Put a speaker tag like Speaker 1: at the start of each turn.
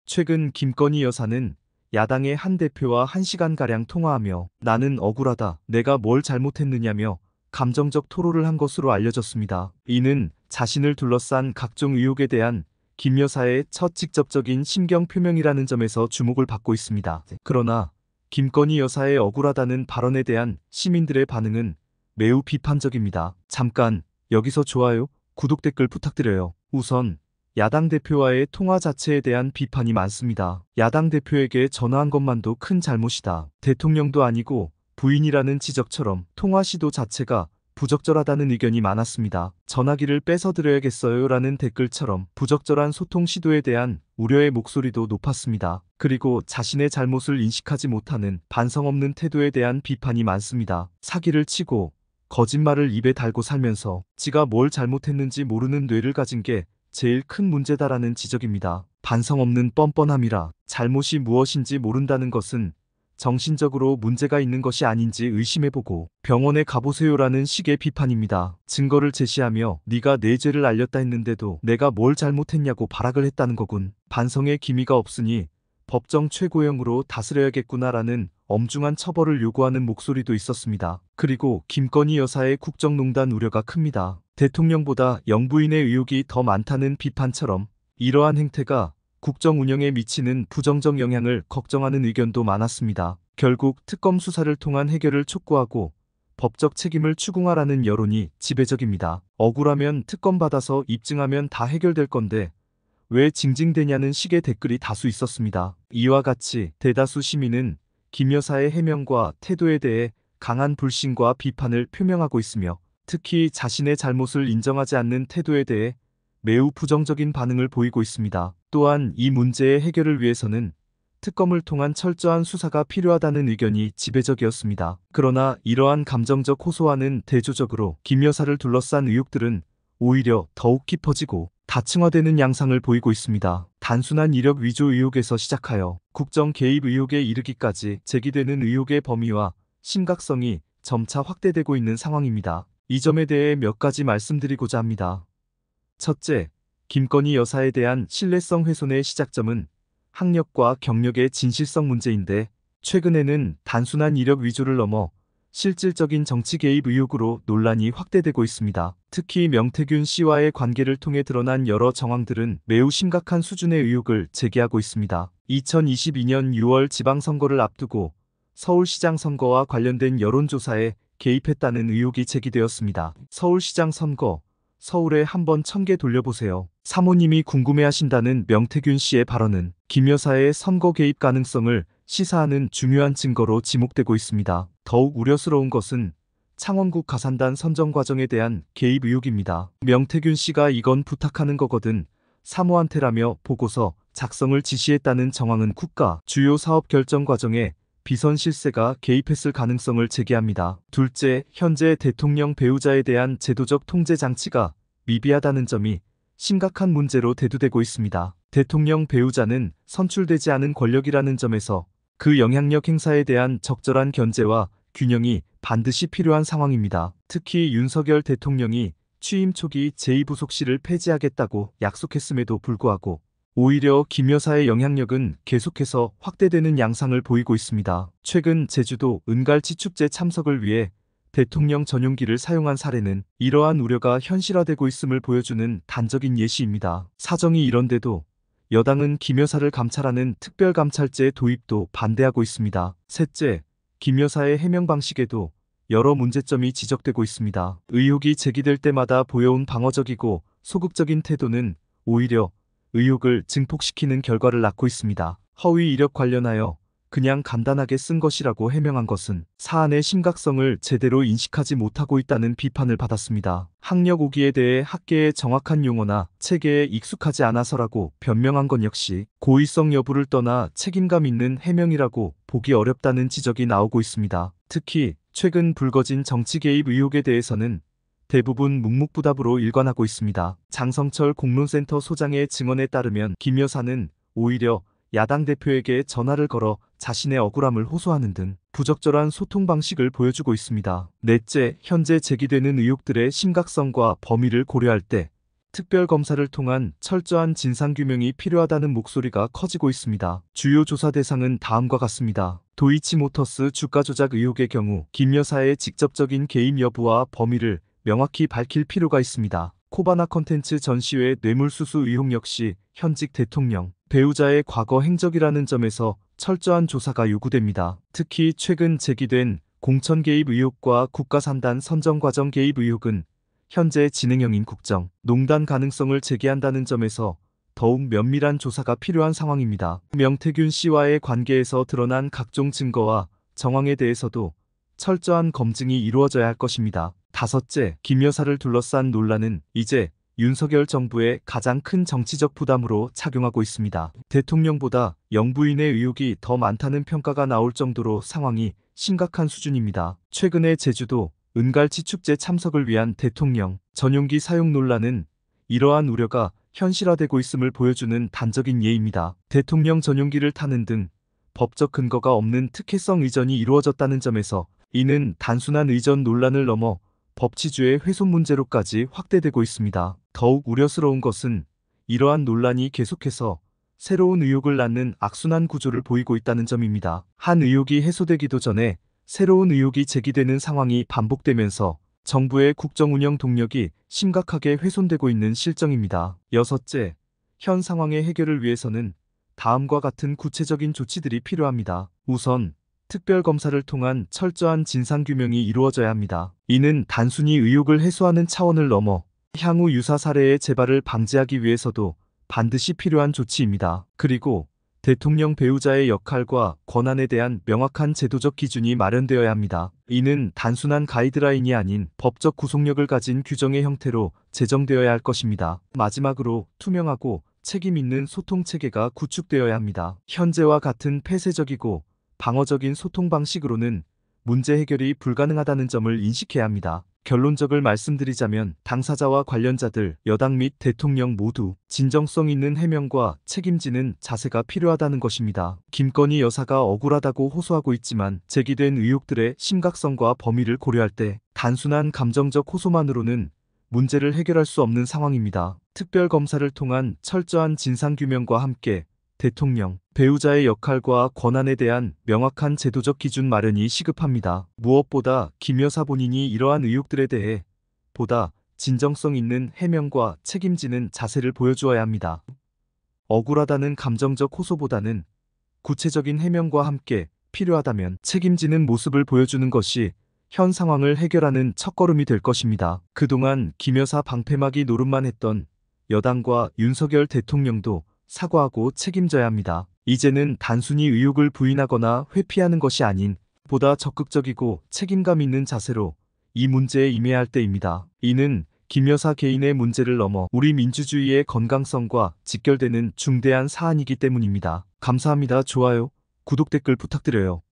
Speaker 1: 최근 김건희 여사는 야당의 한 대표와 1시간가량 통화하며 나는 억울하다, 내가 뭘 잘못했느냐며 감정적 토로를 한 것으로 알려졌습니다. 이는 자신을 둘러싼 각종 의혹에 대한 김 여사의 첫 직접적인 심경 표명이라는 점에서 주목을 받고 있습니다. 그러나 김건희 여사의 억울하다는 발언에 대한 시민들의 반응은 매우 비판적입니다. 잠깐 여기서 좋아요, 구독, 댓글 부탁드려요. 우선 야당 대표와의 통화 자체에 대한 비판이 많습니다. 야당 대표에게 전화한 것만도 큰 잘못이다, 대통령도 아니고 부인이라는 지적처럼 통화 시도 자체가 부적절하다는 의견이 많았습니다. 전화기를 뺏어드려야겠어요 라는 댓글처럼 부적절한 소통 시도에 대한 우려의 목소리도 높았습니다. 그리고 자신의 잘못을 인식하지 못하는 반성 없는 태도에 대한 비판이 많습니다. 사기를 치고 거짓말을 입에 달고 살면서 지가 뭘 잘못했는지 모르는 뇌를 가진 게 제일 큰 문제다라는 지적입니다. 반성 없는 뻔뻔함이라 잘못이 무엇인지 모른다는 것은 정신적으로 문제가 있는 것이 아닌지 의심해보고 병원에 가보세요라는 식의 비판입니다. 증거를 제시하며 네가 내 죄를 알렸다 했는데도 내가 뭘 잘못했냐고 발악을 했다는 거군. 반성의 기미가 없으니 법정 최고형으로 다스려야겠구나라는 엄중한 처벌을 요구하는 목소리도 있었습니다. 그리고 김건희 여사의 국정농단 우려가 큽니다. 대통령보다 영부인의 의혹이 더 많다는 비판처럼 이러한 행태가 국정 운영에 미치는 부정적 영향을 걱정하는 의견도 많았습니다. 결국 특검 수사를 통한 해결을 촉구하고 법적 책임을 추궁하라는 여론이 지배적입니다. 억울하면 특검 받아서 입증하면 다 해결될 건데 왜 징징대냐는 식의 댓글이 다수 있었습니다. 이와 같이 대다수 시민은 김 여사의 해명과 태도에 대해 강한 불신과 비판을 표명하고 있으며 특히 자신의 잘못을 인정하지 않는 태도에 대해 매우 부정적인 반응을 보이고 있습니다. 또한 이 문제의 해결을 위해서는 특검을 통한 철저한 수사가 필요하다는 의견이 지배적이었습니다. 그러나 이러한 감정적 호소와는 대조적으로 김 여사를 둘러싼 의혹들은 오히려 더욱 깊어지고 다층화되는 양상을 보이고 있습니다. 단순한 이력 위조 의혹에서 시작하여 국정 개입 의혹에 이르기까지 제기되는 의혹의 범위와 심각성이 점차 확대되고 있는 상황입니다. 이 점에 대해 몇 가지 말씀드리고자 합니다. 첫째, 김건희 여사에 대한 신뢰성 훼손의 시작점은 학력과 경력의 진실성 문제인데 최근에는 단순한 이력 위조를 넘어 실질적인 정치 개입 의혹으로 논란이 확대되고 있습니다. 특히 명태균 씨와의 관계를 통해 드러난 여러 정황들은 매우 심각한 수준의 의혹을 제기하고 있습니다. 2022년 6월 지방선거를 앞두고 서울시장 선거와 관련된 여론조사에 개입했다는 의혹이 제기되었습니다. 서울시장 선거, 서울에 한번 1000개 돌려보세요. 사모님이 궁금해하신다는 명태균 씨의 발언은 김 여사의 선거 개입 가능성을 시사하는 중요한 증거로 지목되고 있습니다. 더욱 우려스러운 것은 창원구 가산단 선정 과정에 대한 개입 의혹입니다. 명태균 씨가 이건 부탁하는 거거든, 사모한테라며 보고서 작성을 지시했다는 정황은 국가 주요 사업 결정 과정에 비선 실세가 개입했을 가능성을 제기합니다. 둘째, 현재 대통령 배우자에 대한 제도적 통제 장치가 미비하다는 점이 심각한 문제로 대두되고 있습니다. 대통령 배우자는 선출되지 않은 권력이라는 점에서 그 영향력 행사에 대한 적절한 견제와 균형이 반드시 필요한 상황입니다. 특히 윤석열 대통령이 취임 초기 제2부속실을 폐지하겠다고 약속했음에도 불구하고 오히려 김 여사의 영향력은 계속해서 확대되는 양상을 보이고 있습니다. 최근 제주도 은갈치 축제 참석을 위해 대통령 전용기를 사용한 사례는 이러한 우려가 현실화되고 있음을 보여주는 단적인 예시입니다. 사정이 이런데도 여당은 김 여사를 감찰하는 특별감찰제 도입도 반대하고 있습니다. 셋째, 김 여사의 해명 방식에도 여러 문제점이 지적되고 있습니다. 의혹이 제기될 때마다 보여온 방어적이고 소극적인 태도는 오히려 의혹을 증폭시키는 결과를 낳고 있습니다. 허위 이력 관련하여 그냥 간단하게 쓴 것이라고 해명한 것은 사안의 심각성을 제대로 인식하지 못하고 있다는 비판을 받았습니다. 학력 오기에 대해 학계의 정확한 용어나 체계에 익숙하지 않아서라고 변명한 건 역시 고의성 여부를 떠나 책임감 있는 해명이라고 보기 어렵다는 지적이 나오고 있습니다. 특히 최근 불거진 정치 개입 의혹에 대해서는 대부분 묵묵부답으로 일관하고 있습니다. 장성철 공론센터 소장의 증언에 따르면 김 여사는 오히려 야당 대표에게 전화를 걸어 자신의 억울함을 호소하는 등 부적절한 소통 방식을 보여주고 있습니다. 넷째, 현재 제기되는 의혹들의 심각성과 범위를 고려할 때 특별검사를 통한 철저한 진상규명이 필요하다는 목소리가 커지고 있습니다. 주요 조사 대상은 다음과 같습니다. 도이치모터스 주가 조작 의혹의 경우 김 여사의 직접적인 개입 여부와 범위를 명확히 밝힐 필요가 있습니다. 코바나 컨텐츠 전시회 뇌물수수 의혹 역시 현직 대통령, 배우자의 과거 행적이라는 점에서 철저한 조사가 요구됩니다. 특히 최근 제기된 공천 개입 의혹과 국가산단 선정 과정 개입 의혹은 현재 진행형인 국정농단 가능성을 제기한다는 점에서 더욱 면밀한 조사가 필요한 상황입니다. 명태균 씨와의 관계에서 드러난 각종 증거와 정황에 대해서도 철저한 검증이 이루어져야 할 것입니다. 다섯째, 김 여사를 둘러싼 논란은 이제 윤석열 정부의 가장 큰 정치적 부담으로 작용하고 있습니다. 대통령보다 영부인의 의혹이 더 많다는 평가가 나올 정도로 상황이 심각한 수준입니다. 최근에 제주도 은갈치 축제 참석을 위한 대통령 전용기 사용 논란은 이러한 우려가 현실화되고 있음을 보여주는 단적인 예입니다. 대통령 전용기를 타는 등 법적 근거가 없는 특혜성 의전이 이루어졌다는 점에서 이는 단순한 의전 논란을 넘어 법치주의 훼손 문제로까지 확대되고 있습니다. 더욱 우려스러운 것은 이러한 논란이 계속해서 새로운 의혹을 낳는 악순환 구조를 보이고 있다는 점입니다. 한 의혹이 해소되기도 전에 새로운 의혹이 제기되는 상황이 반복되면서 정부의 국정운영 동력이 심각하게 훼손되고 있는 실정입니다. 여섯째, 현 상황의 해결을 위해서는 다음과 같은 구체적인 조치들이 필요합니다. 우선, 특별검사를 통한 철저한 진상규명이 이루어져야 합니다. 이는 단순히 의혹을 해소하는 차원을 넘어 향후 유사 사례의 재발을 방지하기 위해서도 반드시 필요한 조치입니다. 그리고 대통령 배우자의 역할과 권한에 대한 명확한 제도적 기준이 마련되어야 합니다. 이는 단순한 가이드라인이 아닌 법적 구속력을 가진 규정의 형태로 제정되어야 할 것입니다. 마지막으로 투명하고 책임 있는 소통 체계가 구축되어야 합니다. 현재와 같은 폐쇄적이고 방어적인 소통 방식으로는 문제 해결이 불가능하다는 점을 인식해야 합니다. 결론적을 말씀드리자면 당사자와 관련자들, 여당 및 대통령 모두 진정성 있는 해명과 책임지는 자세가 필요하다는 것입니다. 김건희 여사가 억울하다고 호소하고 있지만 제기된 의혹들의 심각성과 범위를 고려할 때 단순한 감정적 호소만으로는 문제를 해결할 수 없는 상황입니다. 특별검사를 통한 철저한 진상규명과 함께 대통령, 배우자의 역할과 권한에 대한 명확한 제도적 기준 마련이 시급합니다. 무엇보다 김 여사 본인이 이러한 의혹들에 대해 보다 진정성 있는 해명과 책임지는 자세를 보여주어야 합니다. 억울하다는 감정적 호소보다는 구체적인 해명과 함께 필요하다면 책임지는 모습을 보여주는 것이 현 상황을 해결하는 첫걸음이 될 것입니다. 그동안 김 여사 방패막이 노릇만 했던 여당과 윤석열 대통령도 사과하고 책임져야 합니다. 이제는 단순히 의혹을 부인하거나 회피하는 것이 아닌 보다 적극적이고 책임감 있는 자세로 이 문제에 임해야 할 때입니다. 이는 김 여사 개인의 문제를 넘어 우리 민주주의의 건강성과 직결되는 중대한 사안이기 때문입니다. 감사합니다. 좋아요, 구독, 댓글 부탁드려요.